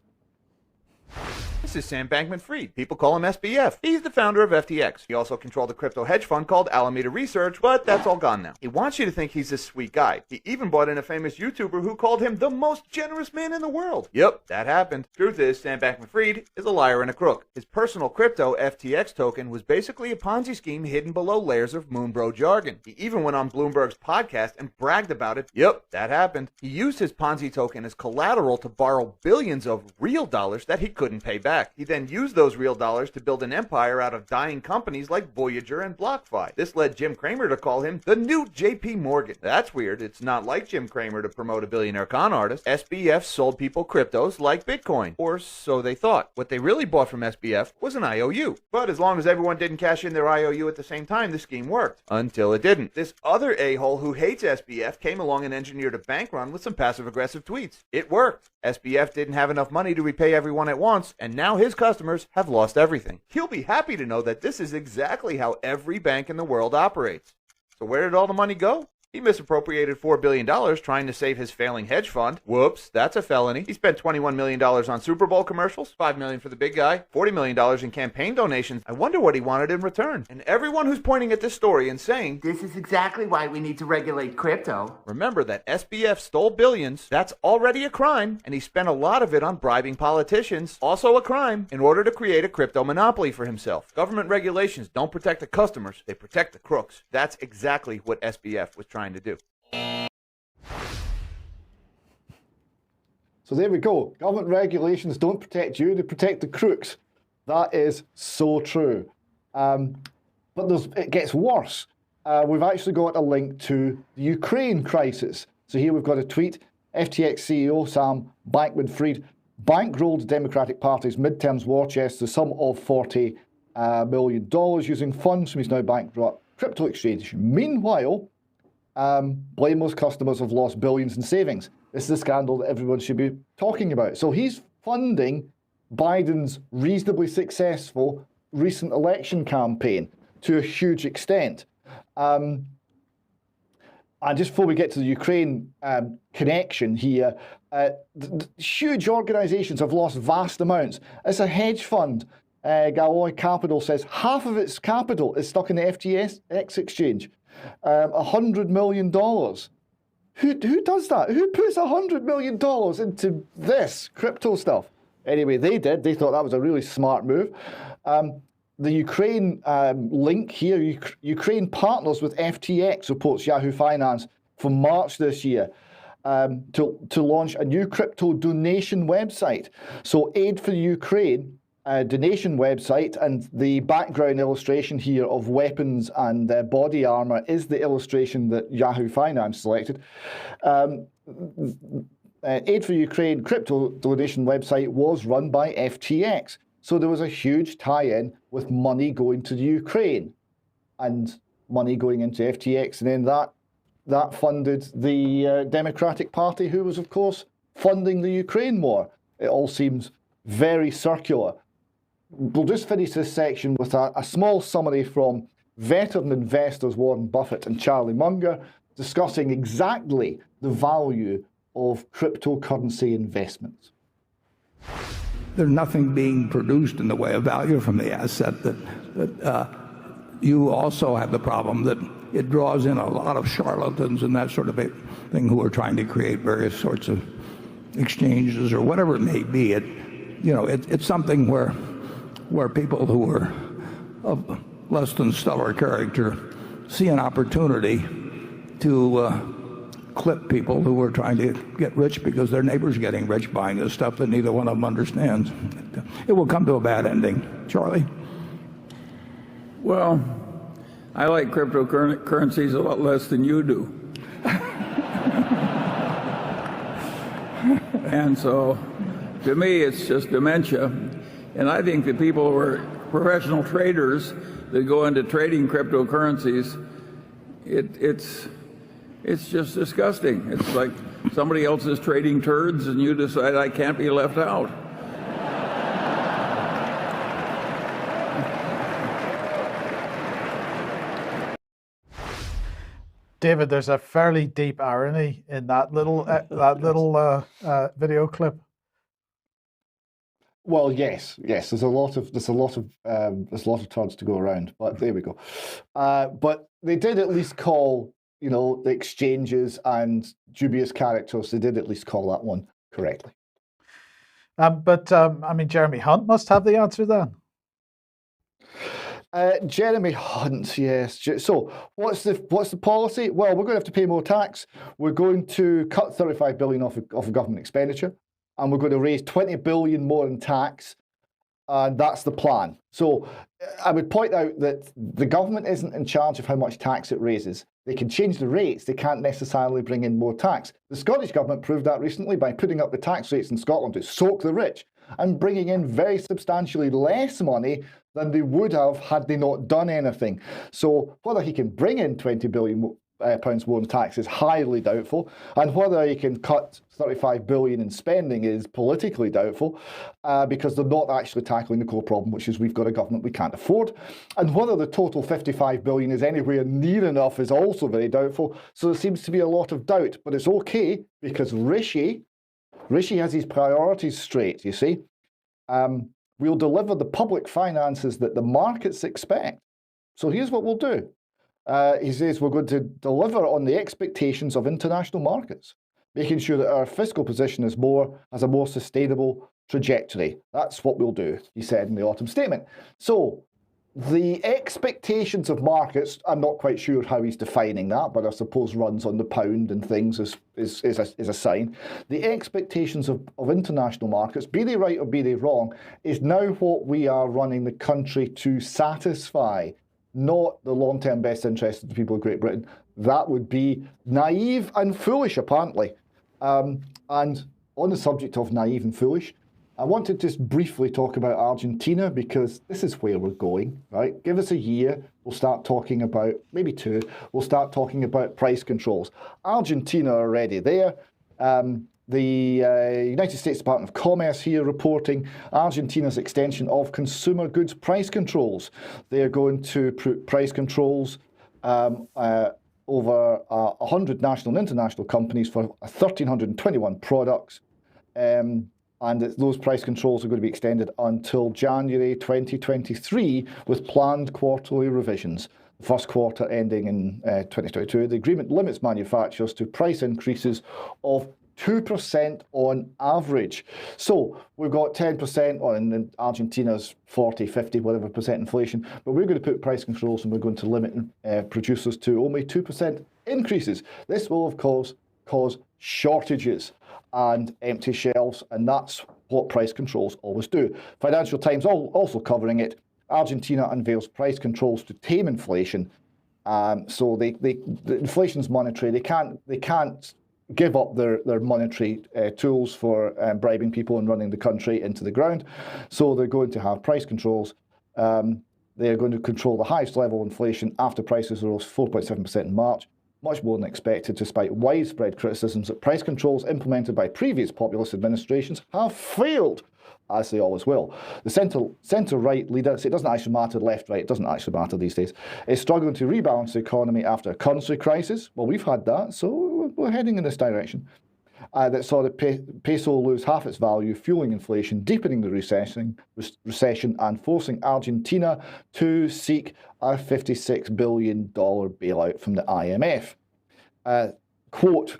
This is Sam Bankman-Fried. People call him SBF. He's the founder of FTX. He also controlled a crypto hedge fund called Alameda Research, but that's all gone now. He wants you to think he's this sweet guy. He even brought in a famous YouTuber who called him the most generous man in the world. Yep, that happened. Truth is, Sam Bankman-Fried is a liar and a crook. His personal crypto, FTX token, was basically a Ponzi scheme hidden below layers of Moonbro jargon. He even went on Bloomberg's podcast and bragged about it. Yep, that happened. He used his Ponzi token as collateral to borrow billions of real dollars that he couldn't pay back. He then used those real dollars to build an empire out of dying companies like Voyager and BlockFi. This led Jim Cramer to call him the new JP Morgan. That's weird. It's not like Jim Cramer to promote a billionaire con artist. SBF sold people cryptos like Bitcoin, or so they thought. What they really bought from SBF was an IOU. But as long as everyone didn't cash in their IOU at the same time, the scheme worked. Until it didn't. This other a-hole who hates SBF came along and engineered a bank run with some passive-aggressive tweets. It worked. SBF didn't have enough money to repay everyone at once, and now his customers have lost everything. He'll be happy to know that this is exactly how every bank in the world operates. So where did all the money go? He misappropriated $4 billion trying to save his failing hedge fund. Whoops, that's a felony. He spent $21 million on Super Bowl commercials, $5 million for the big guy, $40 million in campaign donations. I wonder what he wanted in return. And everyone who's pointing at this story and saying, this is exactly why we need to regulate crypto. Remember that SBF stole billions. That's already a crime. And he spent a lot of it on bribing politicians. Also a crime, in order to create a crypto monopoly for himself. Government regulations don't protect the customers. They protect the crooks. That's exactly what SBF was trying to do. So there we go. Government regulations don't protect you, they protect the crooks. That is so true. But it gets worse. We've actually got a link to the Ukraine crisis. So here we've got a tweet. FTX CEO Sam Bankman-Fried bankrolled the Democratic Party's midterms war chest to the sum of $40 million using funds from his now bankrupt crypto exchange. Meanwhile, blameless customers have lost billions in savings. This is a scandal that everyone should be talking about. So he's funding Biden's reasonably successful recent election campaign to a huge extent. And just before we get to the Ukraine connection here, huge organizations have lost vast amounts. It's a hedge fund. Galloy Capital says half of its capital is stuck in the FTX exchange. $100 million. Who does that? Who puts $100 million into this crypto stuff? Anyway, they did. They thought that was a really smart move. The Ukraine link here, Ukraine partners with FTX, reports Yahoo Finance from March this year, to launch a new crypto donation website. So Aid for Ukraine donation website, and the background illustration here of weapons and body armor is the illustration that Yahoo Finance selected. Aid for Ukraine crypto donation website was run by FTX. So there was a huge tie-in with money going to the Ukraine and money going into FTX, and then that funded the Democratic Party, who was, of course, funding the Ukraine war. It all seems very circular. We'll just finish this section with a small summary from veteran investors Warren Buffett and Charlie Munger discussing exactly the value of cryptocurrency investments. There's nothing being produced in the way of value from the asset. That you also have the problem that it draws in a lot of charlatans and that sort of thing who are trying to create various sorts of exchanges or whatever it may be. It's something where people who are of less than stellar character see an opportunity to clip people who are trying to get rich because their neighbor's getting rich buying this stuff that neither one of them understands. It will come to a bad ending. Charlie? Well, I like cryptocurrencies a lot less than you do. And so, to me, it's just dementia. And I think that people who are professional traders that go into trading cryptocurrencies, it's just disgusting. It's like somebody else is trading turds and you decide I can't be left out. David, there's a fairly deep irony in that little video clip. Well, yes. There's a lot of turds to go around, but there we go. But they did at least call, the exchanges and dubious characters. They did at least call that one correctly. But Jeremy Hunt must have the answer then. Jeremy Hunt, yes. So what's the policy? Well, we're going to have to pay more tax. We're going to cut $35 billion off of government expenditure, and we're going to raise $20 billion more in tax. And that's the plan. So I would point out that the government isn't in charge of how much tax it raises. They can change the rates. They can't necessarily bring in more tax. The Scottish government proved that recently by putting up the tax rates in Scotland to soak the rich and bringing in very substantially less money than they would have had they not done anything. So whether he can bring in $20 billion pounds more in tax is highly doubtful, and whether he can cut 35 billion in spending is politically doubtful, because they're not actually tackling the core problem, which is we've got a government we can't afford, and whether the total 55 billion is anywhere near enough is also very doubtful. So there seems to be a lot of doubt, but it's okay because Rishi has his priorities straight. You see, we'll deliver the public finances that the markets expect. So here's what we'll do. He says we're going to deliver on the expectations of international markets, making sure that our fiscal position has a more sustainable trajectory. That's what we'll do, he said in the autumn statement. So the expectations of markets, I'm not quite sure how he's defining that, but I suppose runs on the pound and things is a sign. The expectations of international markets, be they right or be they wrong, is now what we are running the country to satisfy, not the long-term best interests of the people of Great Britain. That would be naive and foolish, apparently. And on the subject of naive and foolish, I want to just briefly talk about Argentina, because this is where we're going, right? Give us a year, we'll start talking about, maybe two, we'll start talking about price controls. Argentina are already there. The United States Department of Commerce here reporting Argentina's extension of consumer goods price controls. They are going to put price controls over 100 national and international companies for 1,321 products. And those price controls are going to be extended until January 2023 with planned quarterly revisions. The first quarter ending in 2022. The agreement limits manufacturers to price increases of 2% on average. So we've got 10% on Argentina's 40, 50, whatever percent inflation, but we're going to put price controls and we're going to limit producers to only 2% increases. This will, of course, cause shortages and empty shelves, and that's what price controls always do. Financial Times also covering it. Argentina unveils price controls to tame inflation. So the inflation's monetary. They can't give up their monetary tools for bribing people and running the country into the ground. So they're going to have price controls. They're going to control the highest level of inflation after prices rose 4.7% in March, much more than expected, despite widespread criticisms that price controls implemented by previous populist administrations have failed, as they always will. The centre-right leader, so it doesn't actually matter left-right, it doesn't actually matter these days, is struggling to rebalance the economy after a currency crisis. Well, we've had that, so we're heading in this direction. That saw the peso lose half its value, fueling inflation, deepening the recession, and forcing Argentina to seek a $56 billion bailout from the IMF. Quote,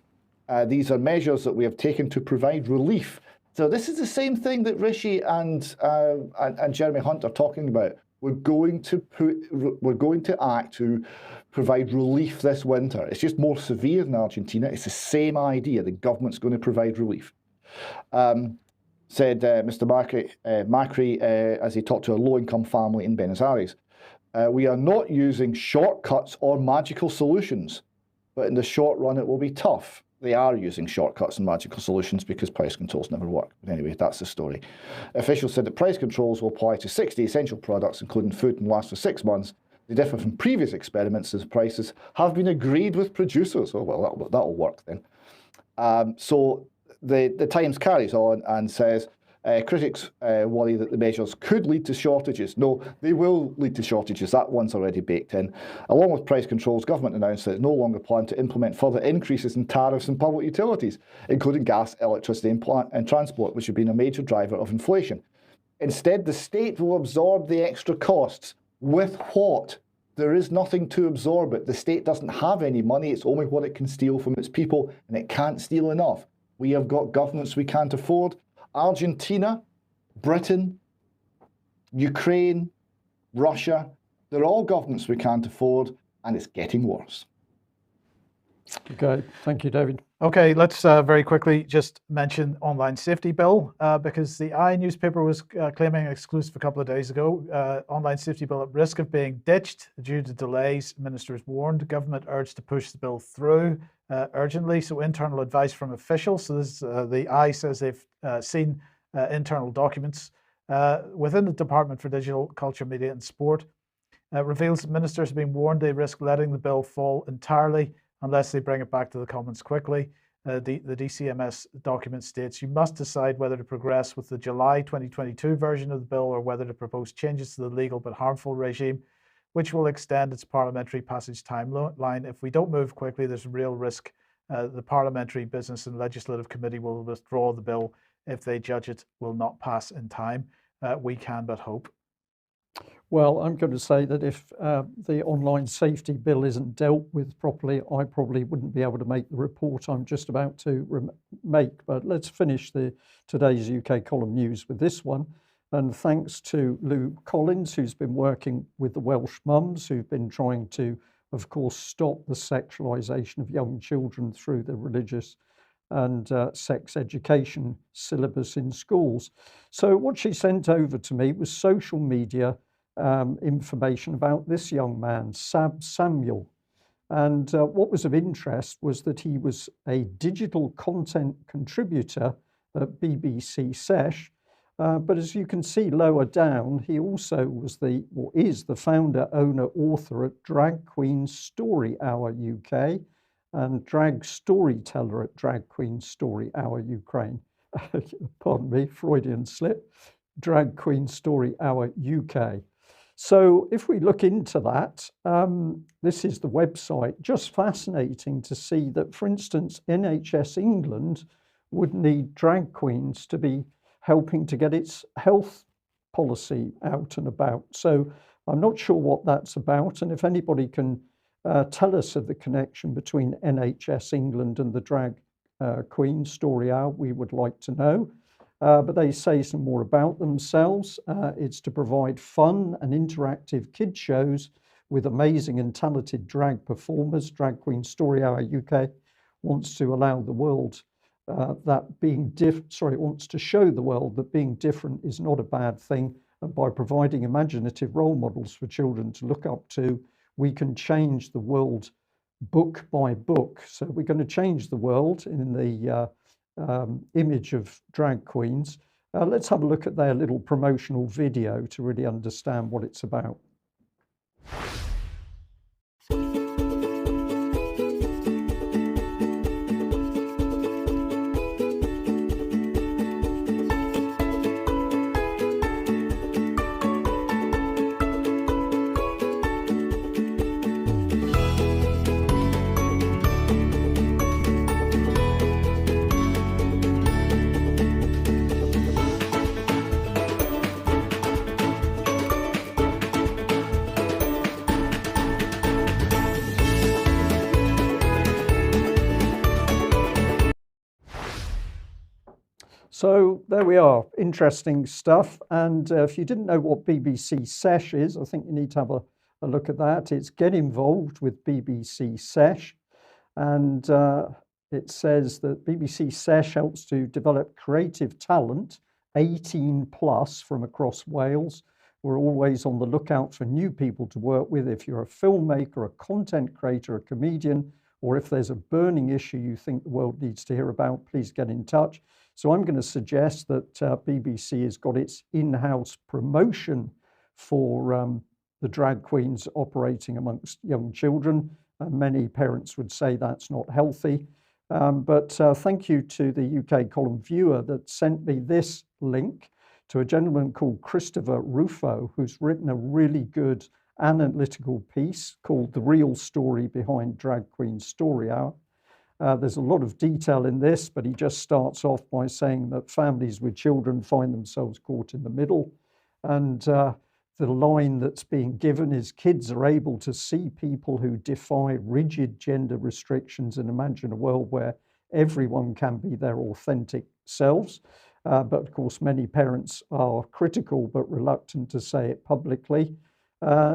these are measures that we have taken to provide relief. So this is the same thing that Rishi and Jeremy Hunt are talking about. We're going to act to provide relief this winter. It's just more severe than Argentina. It's the same idea. The government's going to provide relief. Said Mr. Macri as he talked to a low-income family in Buenos Aires. We are not using shortcuts or magical solutions, but in the short run it will be tough. They are using shortcuts and magical solutions because price controls never work. But anyway, that's the story. Officials said that price controls will apply to 60 essential products, including food, and last for 6 months. They differ from previous experiments as prices have been agreed with producers. Oh, well, that'll work then. So the Times carries on and says, critics worry that the measures could lead to shortages. No, they will lead to shortages. That one's already baked in. Along with price controls, government announced that it no longer planned to implement further increases in tariffs and public utilities, including gas, electricity, and transport, which have been a major driver of inflation. Instead, the state will absorb the extra costs. With what? There is nothing to absorb it. The state doesn't have any money. It's only what it can steal from its people, and it can't steal enough. We have got governments we can't afford. Argentina, Britain, Ukraine, Russia, they're all governments we can't afford, and it's getting worse. Okay, thank you, David. Okay, let's very quickly just mention online safety bill, because the I newspaper was claiming exclusive a couple of days ago. Online safety bill at risk of being ditched due to delays. Ministers warned. Government urged to push the bill through urgently. So internal advice from officials. So this, the I says they've seen internal documents within the Department for Digital, Culture, Media and Sport. Reveals that ministers have been warned they risk letting the bill fall entirely unless they bring it back to the Commons quickly. The DCMS document states you must decide whether to progress with the July 2022 version of the bill or whether to propose changes to the legal but harmful regime, which will extend its parliamentary passage timeline. If we don't move quickly, there's a real risk the Parliamentary Business and Legislative Committee will withdraw the bill if they judge it will not pass in time. We can but hope. Well, I'm going to say that if the online safety bill isn't dealt with properly, I probably wouldn't be able to make the report I'm just about to make. But let's finish today's UK column news with this one. And thanks to Lou Collins, who's been working with the Welsh mums, who've been trying to, of course, stop the sexualisation of young children through the religious and sex education syllabus in schools. So what she sent over to me was social media information about this young man, Samuel. And what was of interest was that he was a digital content contributor at BBC Sesh. But as you can see lower down, he also was is the founder, owner, author at Drag Queen Story Hour UK and drag storyteller at Drag Queen Story Hour Ukraine. Pardon me, Freudian slip. Drag Queen Story Hour UK. So if we look into that, this is the website. Just fascinating to see that, for instance, NHS England would need drag queens to be helping to get its health policy out and about. So I'm not sure what that's about. And if anybody can tell us of the connection between NHS England and the Drag Queen Story Hour, we would like to know. But they say some more about themselves. It's to provide fun and interactive kids shows with amazing and talented drag performers. Drag Queen Story Hour UK wants to allow the world wants to show the world that being different is not a bad thing. And by providing imaginative role models for children to look up to, we can change the world book by book. So we're going to change the world in the image of drag queens. Let's have a look at their little promotional video to really understand what it's about. So there we are, interesting stuff. And if you didn't know what BBC Sesh is, I think you need to have a look at that. It's Get Involved with BBC Sesh. And it says that BBC Sesh helps to develop creative talent, 18 plus from across Wales. We're always on the lookout for new people to work with. If you're a filmmaker, a content creator, a comedian, or if there's a burning issue you think the world needs to hear about, please get in touch. So I'm going to suggest that BBC has got its in-house promotion for the drag queens operating amongst young children. Many parents would say that's not healthy. But thank you to the UK column viewer that sent me this link to a gentleman called Christopher Rufo, who's written a really good analytical piece called The Real Story Behind Drag Queen Story Hour. There's a lot of detail in this, but he just starts off by saying that families with children find themselves caught in the middle. And the line that's being given is kids are able to see people who defy rigid gender restrictions and imagine a world where everyone can be their authentic selves. But of course, many parents are critical but reluctant to say it publicly.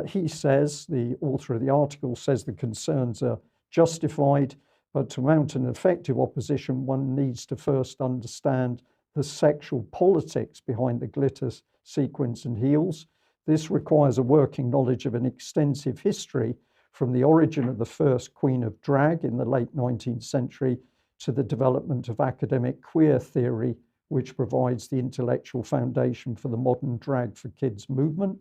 He says, the author of the article says the concerns are justified, but to mount an effective opposition, one needs to first understand the sexual politics behind the glitter, sequins and heels. This requires a working knowledge of an extensive history from the origin of the first queen of drag in the late 19th century to the development of academic queer theory, which provides the intellectual foundation for the modern drag for kids movement.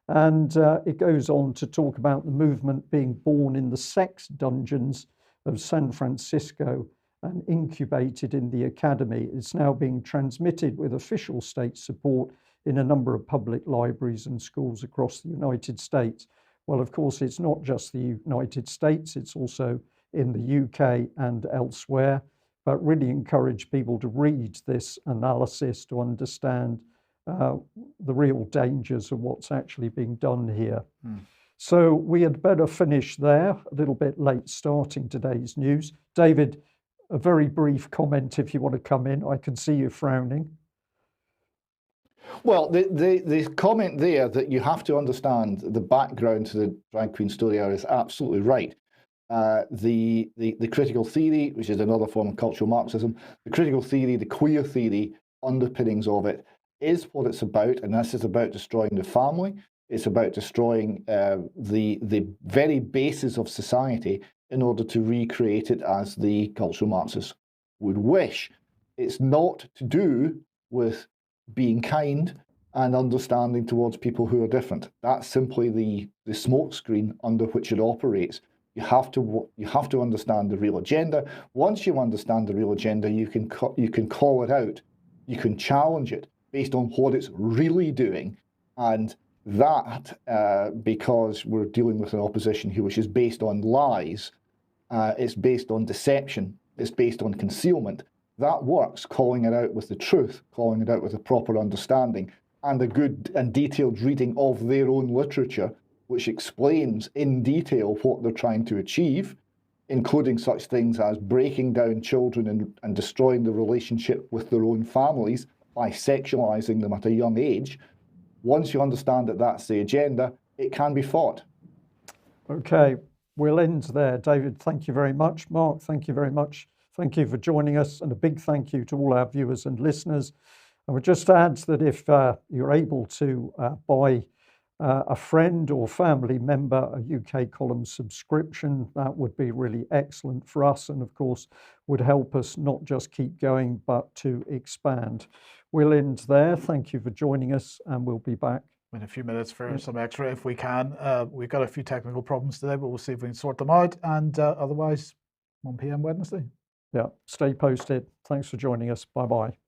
And it goes on to talk about the movement being born in the sex dungeons of San Francisco and incubated in the academy. It's now being transmitted with official state support in a number of public libraries and schools across the United States. Well, of course, it's not just the United States, it's also in the UK and elsewhere, but really encourage people to read this analysis to understand the real dangers of what's actually being done here. So we had better finish there, a little bit late starting today's news. David, a very brief comment if you want to come in. I can see you frowning. Well, the comment there that you have to understand the background to the drag queen story is absolutely right. The critical theory, which is another form of cultural Marxism, the critical theory, the queer theory underpinnings of it is what it's about, and this is about destroying the family. It's about destroying the very basis of society in order to recreate it as the cultural Marxists would wish. It's not to do with being kind and understanding towards people who are different. That's simply the smokescreen under which it operates. You have to understand the real agenda. Once you understand the real agenda, you can call it out. You can challenge it based on what it's really doing, and that because we're dealing with an opposition here which is based on lies, it's based on deception, it's based on concealment. That works, calling it out with the truth, calling it out with a proper understanding, and a good and detailed reading of their own literature, which explains in detail what they're trying to achieve, including such things as breaking down children and destroying the relationship with their own families by sexualizing them at a young age. Once you understand that that's the agenda, it can be fought. Okay, we'll end there. David, thank you very much. Mark, thank you very much. Thank you for joining us, and a big thank you to all our viewers and listeners. I would just add that if you're able to buy a friend or family member a UK Column subscription, that would be really excellent for us, and of course would help us not just keep going but to expand. We'll end there. Thank you for joining us, and we'll be back in a few minutes for some extra if we can. We've got a few technical problems today, but we'll see if we can sort them out, and otherwise 1 p.m. Wednesday. Yeah, stay posted. Thanks for joining us. Bye-bye.